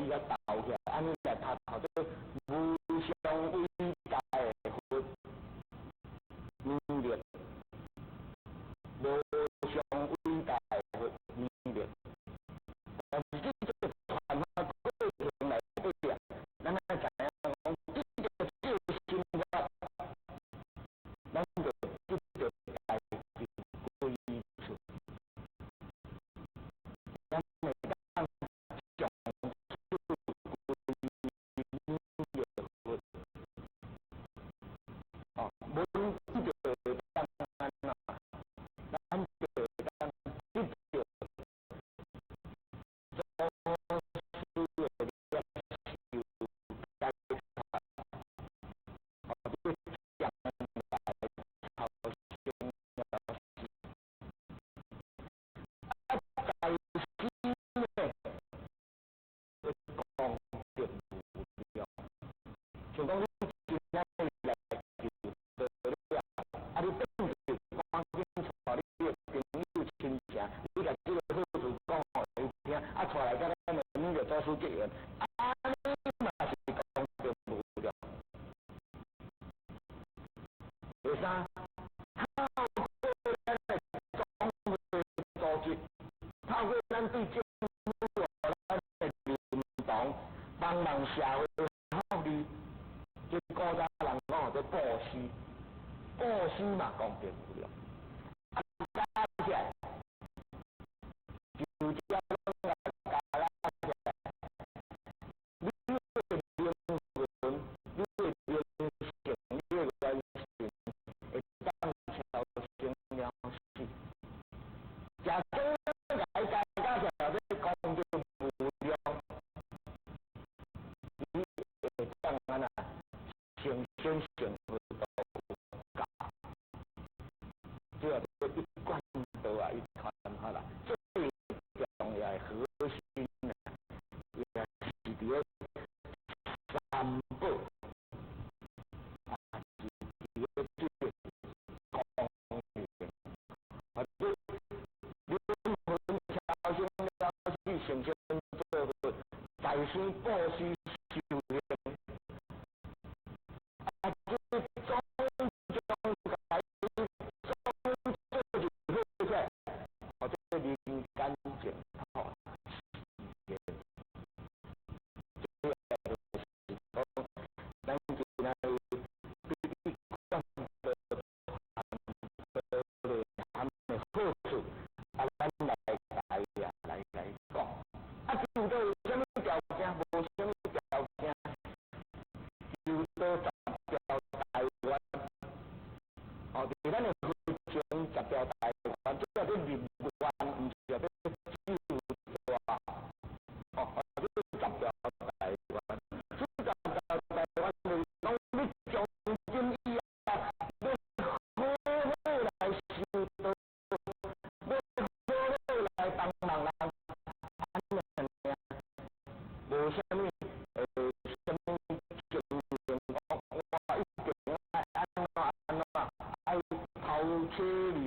伊甲投起来，安尼来读吼，这无上伟大的佛能力，无上伟大的佛能力。但是这个传法过程内底啊，咱要知影讲，这个救生法，咱就这个大致归出。咱每当讲出归能力佛，哦，文就当安怎，咱就当得着。像讲你今仔日来就得了，啊你转去赶紧带你的朋友亲戚，你甲这个好处讲互伊听，啊带来甲咱的女着做书结缘，啊你嘛是讲着无了。第三，透过咱的总会组织，透过咱对政府咱的认同，帮忙社会福利。这古早人讲做布施，布施嘛讲着无了。啊，加起来，就这拢来加起来，你的灵魂，你的灵性，你的元神，会当超生了死。假装来加起来，要讲着无了，你会当安那？成仙成佛都有教，这一贯道啊，一传下来，最重要的核心啊，也是伫三宝啊，是伫这个公平，啊，这灵魂超生了死，成仙做佛，在生布施修行。哦，伫咱的佛前10条大愿，即个叫入愿，毋是叫就大。哦，这10条大愿，这10条大愿就是讲你将今以后，要好好来修道，要好好来帮忙人，安尼尔，无啥物啥物经验讲，我一定爱安怎。抛车离